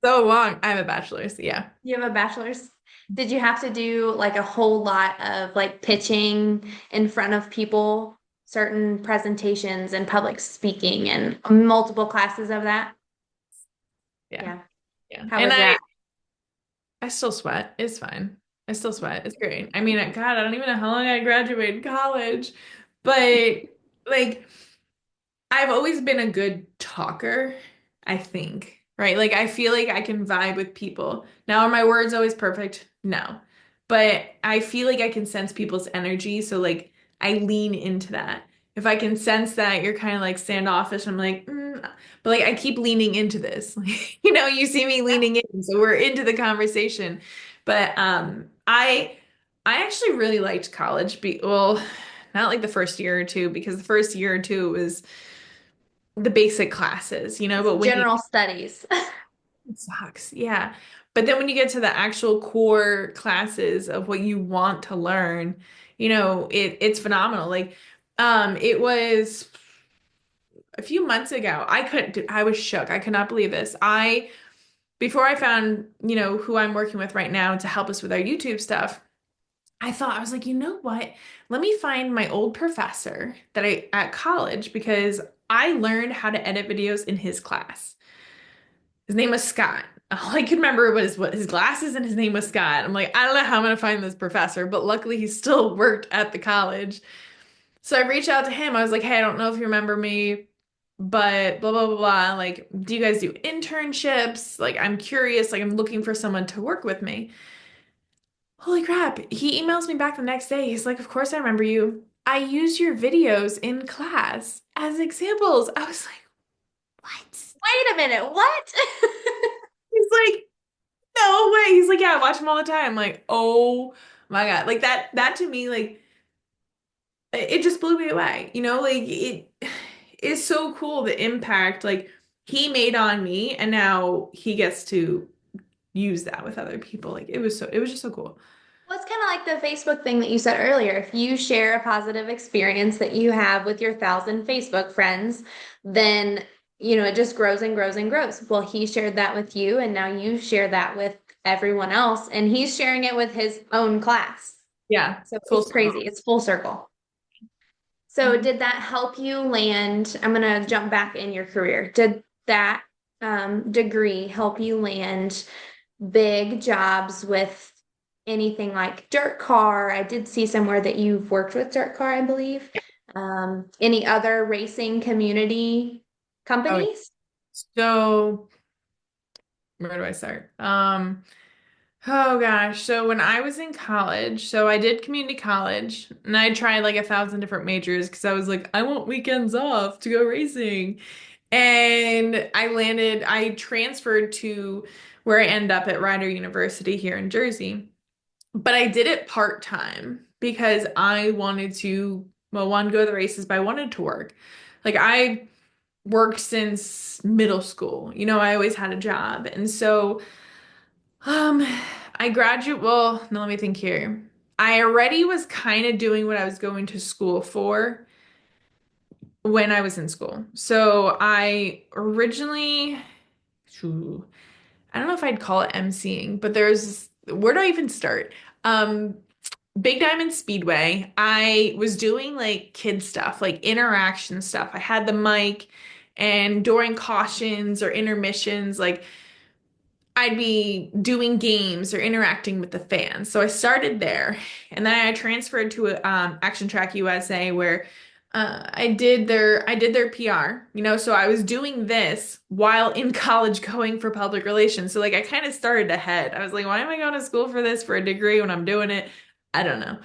So long. I have a bachelor's, yeah. You have a bachelor's? Did you have to do like a whole lot of like pitching in front of people, certain presentations and public speaking and multiple classes of that? Yeah. Yeah. Yeah. How And was that? I still sweat. It's fine. I still sweat. It's great. I mean, God, I don't even know how long I graduated college, but like I've always been a good talker, I think, right? Like I feel like I can vibe with people. Now, are my words always perfect? No. But I feel like I can sense people's energy, so like I lean into that. If I can sense that you're kind of like standoffish, I'm like, but like I keep leaning into this. Like, you know, you see me leaning in, so we're into the conversation. But I actually really liked college. Well, not like the first year or two, because the first year or two was the basic classes, you know, but when you General studies. it sucks, yeah. But then when you get to the actual core classes of what you want to learn, you know, it's phenomenal. Like, it was a few months ago. I was shook. I could not believe this. Before I found, you know, who I'm working with right now to help us with our YouTube stuff, I was like, you know what? Let me find my old professor at college because I learned how to edit videos in his class. His name was Scott. All I could remember was what his glasses and his name was Scott. I'm like, I don't know how I'm gonna find this professor, but luckily he still worked at the college. So I reached out to him. I was like, hey, I don't know if you remember me, but blah blah blah blah. Like, do you guys do internships? Like, I'm curious. Like, I'm looking for someone to work with me. Holy crap. He emails me back the next day. He's like, of course I remember you. I used your videos in class as examples. I was like, what? Wait a minute, what? He's like, no way. He's like, yeah, I watch them all the time. I'm like, oh my God. Like that to me, like it just blew me away. You know, like it is so cool the impact like he made on me and now he gets to use that with other people. Like it was just so cool. Well, it's kind of like the Facebook thing that you said earlier. If you share a positive experience that you have with your 1,000 Facebook friends, then, it just grows and grows and grows. Well, he shared that with you, and now you share that with everyone else, and he's sharing it with his own class. Yeah, So full it's crazy. It's full circle. So did that help you land? I'm going to jump back in your career. Did that degree help you land big jobs with anything like dirt car? I did see somewhere that you've worked with dirt car, I believe. Any other racing community Oh, yeah. companies? So where do I start? Oh gosh. So when I was in college, so I did community college and I tried like 1,000 different majors because I was like, I want weekends off to go racing. And I transferred to where I ended up at Rider University here in Jersey. But I did it part-time because I wanted to, well, one, go to the races, but I wanted to work. Like I worked since middle school. I always had a job. And so um, no, let me think here. I already was kind of doing what I was going to school for when I was in school. So I originally, phew, I don't know if I'd call it emceeing, but where do I even start? Um, Big Diamond Speedway, I was doing like kid stuff, like interaction stuff. I had the mic, and during cautions or intermissions, like I'd be doing games or interacting with the fans. So I started there, and then I transferred to Action Track USA, where I did their PR. So I was doing this while in college going for public relations. So like I kind of started ahead. I was like, why am I going to school for this for a degree when I'm doing it? I don't know.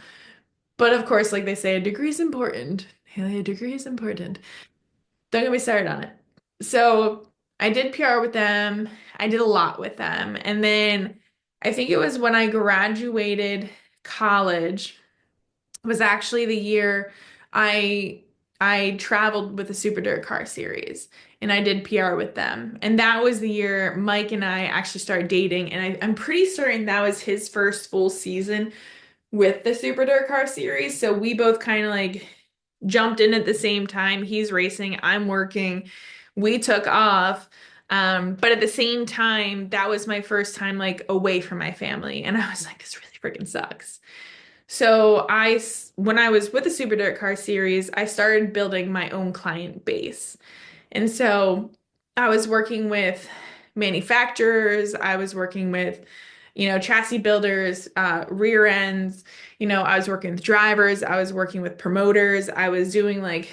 But of course, like they say, a degree is important. Haley, a degree is important. Don't get me started on it. So I did PR with them. I did a lot with them. And then I think it was when I graduated college, was actually the year I I traveled with the Super Dirt Car Series and I did PR with them. And that was the year Mike and I actually started dating. And I'm pretty certain that was his first full season with the Super Dirt Car Series. So we both kind of like jumped in at the same time. He's racing, I'm working. We took off. But at the same time, that was my first time like away from my family. And I was like, this really freaking sucks. So when I was with the Super Dirt Car Series, I started building my own client base. And so I was working with manufacturers, I was working with, chassis builders, rear ends, I was working with drivers, I was working with promoters, I was doing like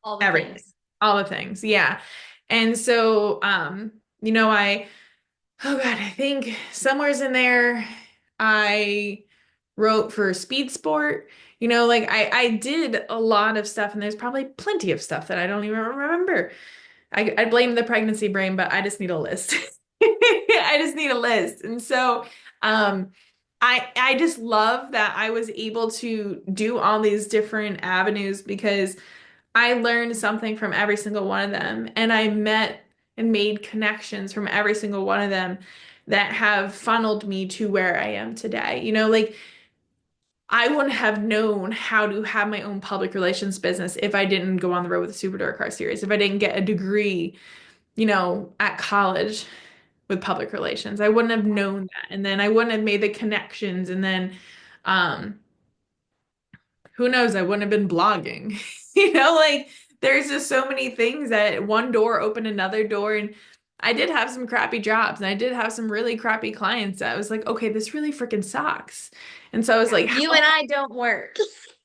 All the everything, things. all the things. Yeah. And so, oh God, I think somewhere's in there, I wrote for Speed Sport. Like I did a lot of stuff, and there's probably plenty of stuff that I don't even remember. I blame the pregnancy brain, but I just need a list. I just need a list. And so I just love that I was able to do all these different avenues because I learned something from every single one of them, and I met and made connections from every single one of them that have funneled me to where I am today. Like I wouldn't have known how to have my own public relations business if I didn't go on the road with the Super Dark Car Series, if I didn't get a degree, at college with public relations. I wouldn't have known that. And then I wouldn't have made the connections. And then um, who knows, I wouldn't have been blogging. Like there's just so many things that one door opened another door. And I did have some crappy jobs and I did have some really crappy clients that I was like, okay, this really freaking sucks. And so I was like, You and I don't work.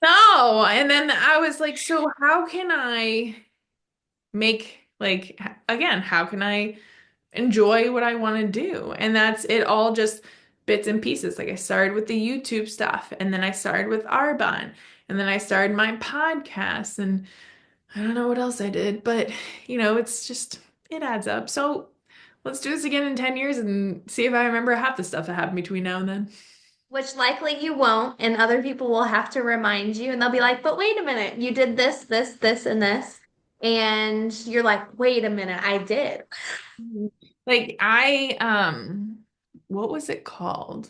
no. And then I was like, so how can I make like, again, how can I enjoy what I want to do? And that's it, all just bits and pieces. Like I started with the YouTube stuff, and then I started with Arbonne, and then I started my podcast, and I don't know what else I did, but it's just, it adds up. So let's do this again in 10 years and see if I remember half the stuff that happened between now and then. Which likely you won't, and other people will have to remind you, and they'll be like, but wait a minute, you did this, this, this, and this. And you're like, wait a minute, I did. Like what was it called?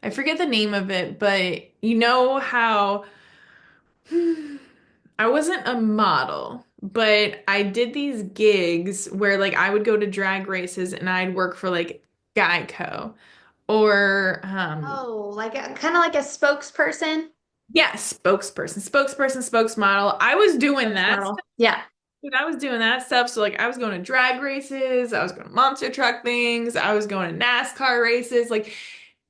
I forget the name of it, but you know how I wasn't a model, but I did these gigs where like I would go to drag races and I'd work for like Geico or Oh, like a kind of like a spokesperson. yeah, spokesperson, spokesmodel. I was doing that Spokesmodel. Yeah. Dude, I was doing that stuff. So like I was going to drag races, I was going to monster truck things, I was going to NASCAR races, like,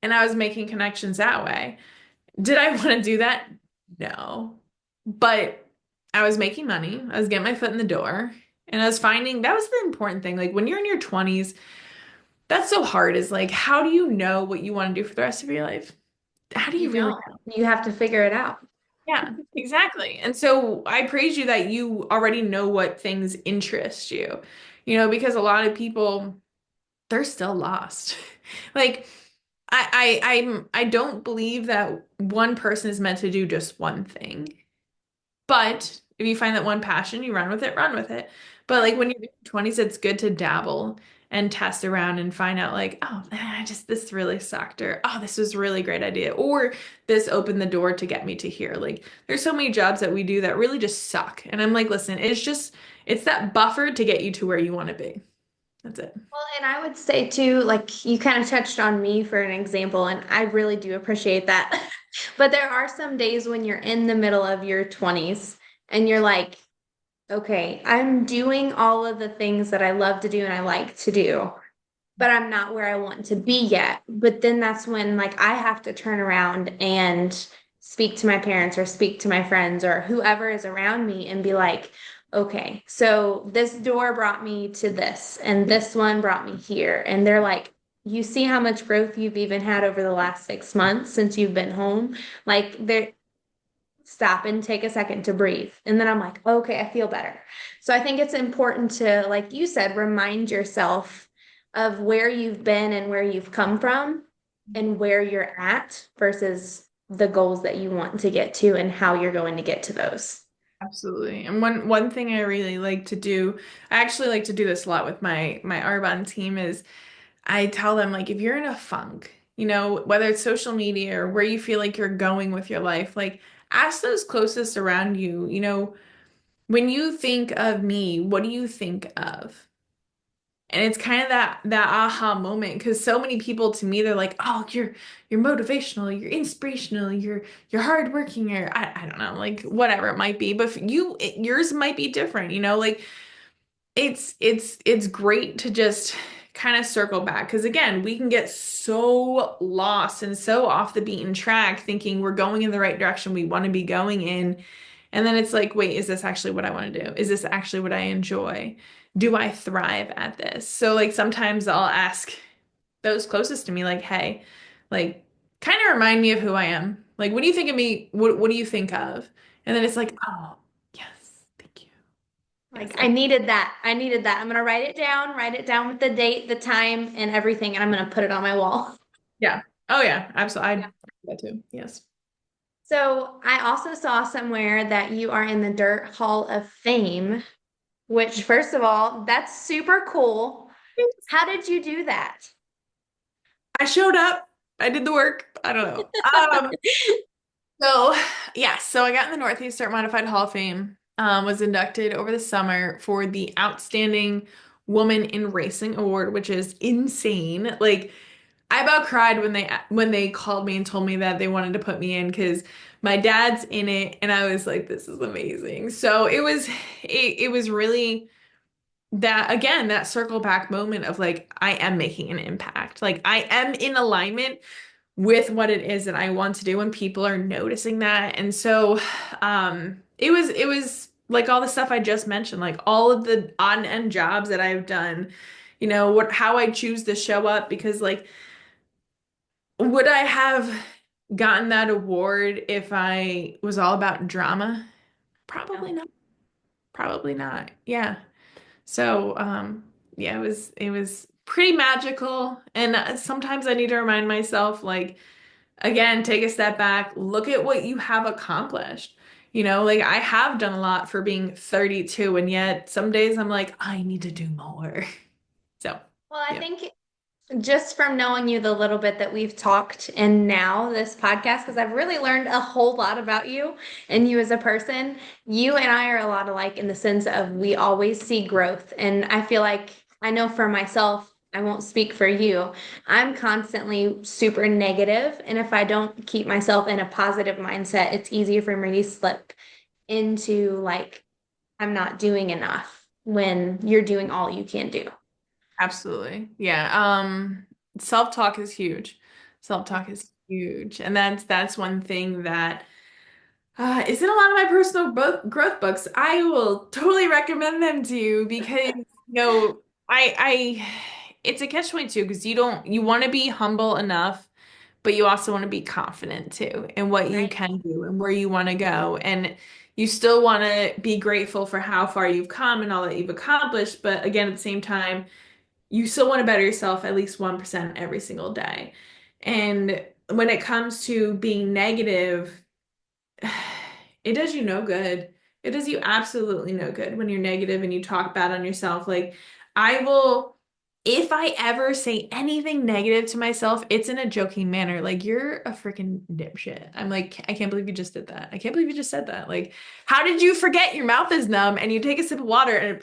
and I was making connections that way. Did I want to do that? No. But I was making money. I was getting my foot in the door. And I was finding that was the important thing. Like when you're in your 20s, that's so hard is like, how do you know what you want to do for the rest of your life? How do You you really don't. You have to figure it out. Yeah, exactly. And so I praise you that you already know what things interest you, because a lot of people, they're still lost. Like I don't believe that one person is meant to do just one thing. But if you find that one passion, you run with it, run with it. But like when you're in your 20s, it's good to dabble and test around and find out like, oh, this really sucked, or oh, this was a really great idea, or this opened the door to get me to here. Like there's so many jobs that we do that really just suck. And I'm like, listen, it's that buffer to get you to where you want to be. That's it. Well, and I would say too, like you kind of touched on me for an example, and I really do appreciate that. But there are some days when you're in the middle of your 20s and you're like, okay, I'm doing all of the things that I love to do and I like to do, but I'm not where I want to be yet. But then that's when like I have to turn around and speak to my parents or speak to my friends or whoever is around me and be like, okay, so this door brought me to this and this one brought me here. And they're like, you see how much growth you've even had over the last 6 months since you've been home? Like they're stop and take a second to breathe. And then I'm like, okay, I feel better. So I think it's important to, like you said, remind yourself of where you've been and where you've come from and where you're at versus the goals that you want to get to and how you're going to get to those. Absolutely. And one thing I really like to do, I actually like to do this a lot with my Arbonne team is I tell them like if you're in a funk, whether it's social media or where you feel like you're going with your life, like ask those closest around you, when you think of me, what do you think of? And it's kind of that aha moment because so many people to me they're like, oh, you're motivational, you're inspirational, you're hardworking, or I don't know, like whatever it might be. But for you, yours might be different, like it's great to just kind of circle back because again, we can get so lost and so off the beaten track thinking we're going in the right direction we want to be going in. And then it's like, wait, is this actually what I want to do? Is this actually what I enjoy? Do I thrive at this? So like sometimes I'll ask those closest to me, like, hey, like kind of remind me of who I am. Like, what do you think of me? What do you think of? And then it's like, oh, yes, thank you. Yes, Like I needed that. I needed that. I'm going to write it down with the date, the time, and everything, and I'm going to put it on my wall. yeah. Oh yeah, absolutely. I Yeah. do that too. Yes. So I also saw somewhere that you are in the Dirt Hall of Fame, which, first of all, that's super cool. How did you do that? I showed up. I did the work. I don't know. So yeah, so I got in the Northeast Dirt Modified Hall of Fame. Was inducted over the summer for the Outstanding Woman in Racing Award, which is insane. Like I about cried when they called me and told me that they wanted to put me in because my dad's in it, and I was like, this is amazing. So it was really that again, that circle back moment of like, I am making an impact. Like I am in alignment with what it is that I want to do and people are noticing that. And so it was like all the stuff I just mentioned, like all of the on end jobs that I've done, how I choose to show up because like would I have gotten that award if I was all about drama? Probably No. not. Probably not. Yeah. So, yeah, it was pretty magical. And sometimes I need to remind myself, like, again, take a step back, look at what you have accomplished. Like I have done a lot for being 32, and yet some days I'm like, I need to do more. So, Well, I Yeah. think just from knowing you the little bit that we've talked and now this podcast, because I've really learned a whole lot about you and you as a person. You and I are a lot alike in the sense of we always see growth. And I feel like I know for myself, I won't speak for you. I'm constantly super negative, and if I don't keep myself in a positive mindset, it's easier for me to slip into like I'm not doing enough when you're doing all you can do. Absolutely. Yeah. Self-talk is huge. Self-talk is huge. And that's one thing that is in a lot of my personal growth books. I will totally recommend them to you because, I it's a catch-22 because you want to be humble enough, but you also want to be confident too in what you Right. can do and where you want to go. And you still want to be grateful for how far you've come and all that you've accomplished. But again, at the same time, you still want to better yourself at least 1% every single day. And when it comes to being negative, it does you no good. It does you absolutely no good when you're negative and you talk bad on yourself. Like, I will, if I ever say anything negative to myself, it's in a joking manner. Like, you're a freaking dipshit. I'm like, I can't believe you just did that. I can't believe you just said that. Like, how did you forget your mouth is numb and you take a sip of water and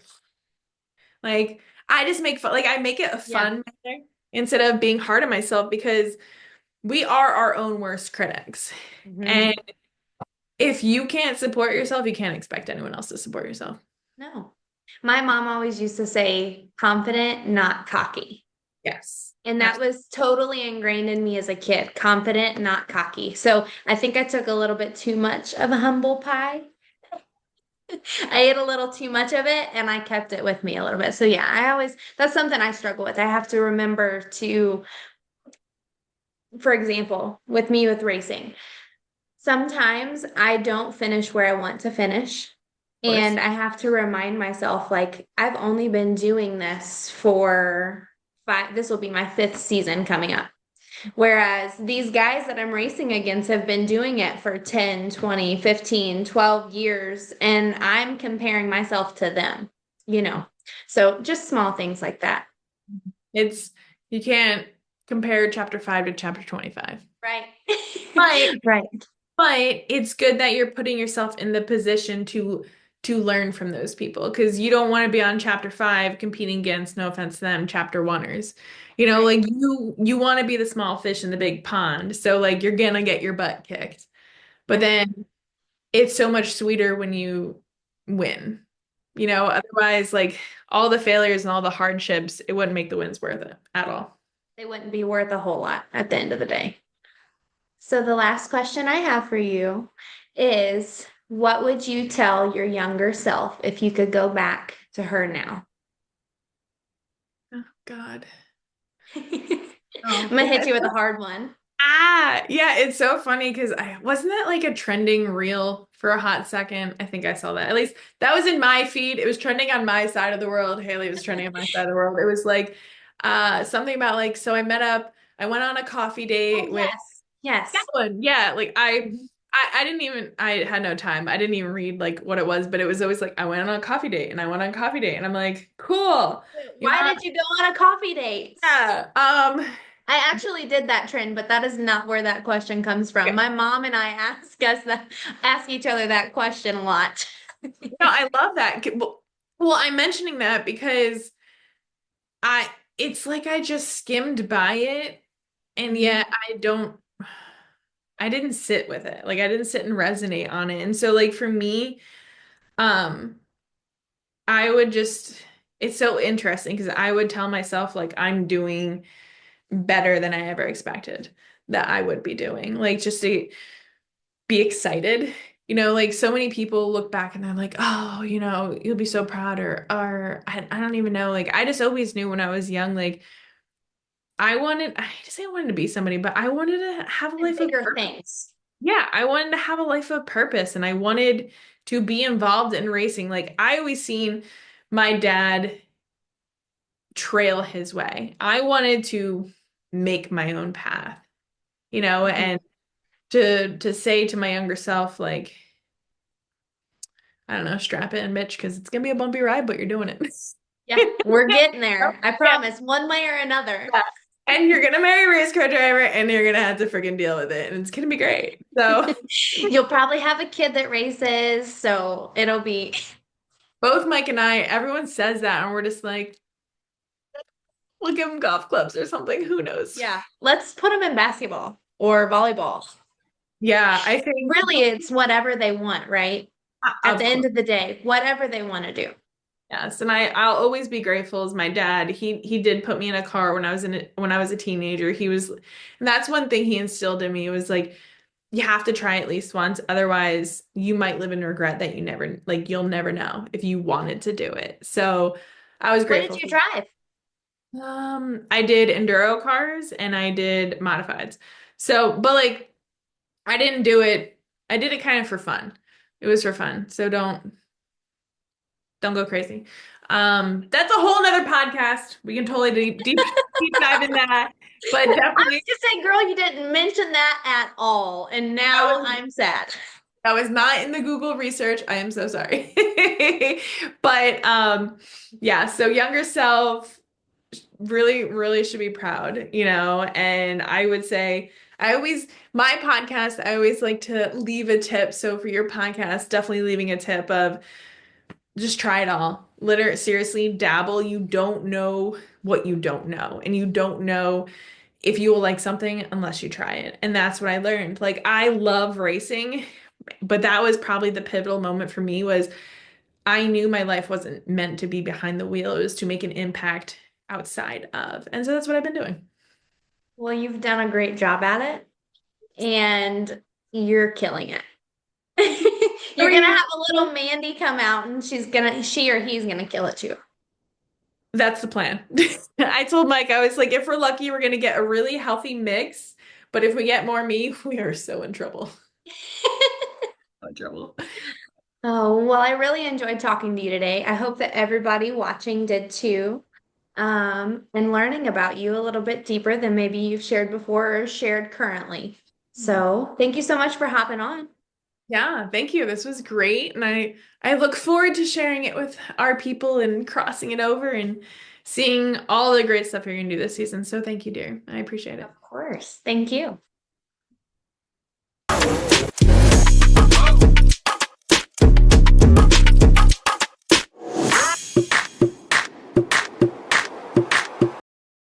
like, I just make fun, like, I make it a Yeah. fun manner instead of being hard on myself because we are our own worst critics. Mhm. And if you can't support yourself, you can't expect anyone else to support yourself. No. My mom always used to say confident, not cocky. Yes. And that was totally ingrained in me as a kid, confident, not cocky. So I think I took a little bit too much of a humble pie. I ate a little too much of it and I kept it with me a little bit. So yeah, that's something I struggle with. I have to remember to, for example, with me with racing, sometimes I don't finish where I want to finish. Course. And I have to remind myself, like, I've only been doing this for this will be my fifth season coming up. Whereas these guys that I'm racing against have been doing it for 10, 20, 15, 12 years, and I'm comparing myself to them, you know. So just small things like that. It's you can't compare chapter 5 to chapter 25. Right. But Right. but it's good that you're putting yourself in the position to learn from those people because you don't want to be on chapter 5 competing against, no offense to them, chapter oneers. Right. Like you want to be the small fish in the big pond. So like you're gonna get your butt kicked. But Yeah. then it's so much sweeter when you win. Otherwise, like all the failures and all the hardships, it wouldn't make the wins worth it at all. They wouldn't be worth a whole lot at the end of the day. So the last question I have for you is, what would you tell your younger self if you could go back to her now? Oh, God. I'm Oh, gonna yeah. hit you with a hard one. Yeah, it's so funny because I wasn't that like a trending reel for a hot second. I think I saw that. At least that was in my feed. It was trending on my side of the world. Haley was trending on my side of the world. It was like something about like, so I went on a coffee Oh, date with yes. that Yes. one. Yeah, like Mhm. I didn't even I had no time. I didn't even read like what it was, but it was always like I went on a coffee date and I went on a coffee date and I'm like, cool. You Why know, did you go on a coffee date? yeah. I actually did that trend, but that is not where that question comes from. My mom and I ask each other that question a lot. No, I love that. Well, I'm mentioning that because I it's like I just skimmed by it and Mhm. yet I didn't sit with it. Like I didn't sit and resonate on it. And so like for me, um I would just it's so interesting because I would tell myself like I'm doing better than I ever expected that I would be doing. Like just to be excited. Like so many people look back and they're like, oh, you'll be so proud or I don't even know. Like I just always knew when I was young, like I just say I wanted to be somebody, but I wanted to have a And life of bigger purpose. things. Yeah, I wanted to have a life of purpose and I wanted to be involved in racing. Like I always seen my dad trail his way. I wanted to make my own path, Mhm. and to say to my younger self, like, I don't know, strap in, bitch, because it's gonna be a bumpy ride, but you're doing it. Yeah, we're getting there. I Yeah. promise, one way or another. Yeah. And you're gonna marry a race car driver, and you're gonna have to freaking deal with it, and it's gonna be great. So You'll probably have a kid that races, so it'll be. both Mike and I, everyone says that, and we're just like, we'll give them golf clubs or something. Who knows? Yeah, let's put them in basketball or volleyball. Yeah, I think Really, it's whatever they want, right? At of the end course. of the day, whatever they want to do. Yes, and I'll always be grateful as my dad. He did put me in a car when I was a teenager. And that's one thing he instilled in me was like you have to try at least once, otherwise you might live in regret that you'll never know if you wanted to do it. So I was What grateful. did you drive? I did enduro cars and I did modifieds. So, but like I didn't do it. I did it kind of for fun. It was for fun. So don't go crazy. That's a whole nother podcast. We can totally deep dive in that. But I was definitely just saying, girl, you didn't mention that at all, and now I'm sad. that was not in the Google research. I am so sorry. But yeah, so younger self really, really should be proud, and I would say my podcast, I always like to leave a tip. So for your podcast, definitely leaving a tip of just try it all. Literally, seriously, dabble. You don't know what you don't know. And you don't know if you will like something unless you try it. And that's what I learned. Like, I love racing, but that was probably the pivotal moment for me was I knew my life wasn't meant to be behind the wheel. It was to make an impact outside of. And so that's what I've been doing. Well, you've done a great job at it, and you're killing it. You're gonna have a little Mandee come out, and she or he's gonna kill it too. That's the plan. I told Mike, I was like, if we're lucky, we're going to get a really healthy mix. But if we get more me, we are so in trouble. In trouble. Oh, well, I really enjoyed talking to you today. I hope that everybody watching did too. And learning about you a little bit deeper than maybe you've shared before or shared currently. So thank you so much for hopping on. Yeah, thank you. This was great. And I look forward to sharing it with our people and crossing it over and seeing all the great stuff you're going to do this season. So thank you, dear. I appreciate it. Of course. Thank you.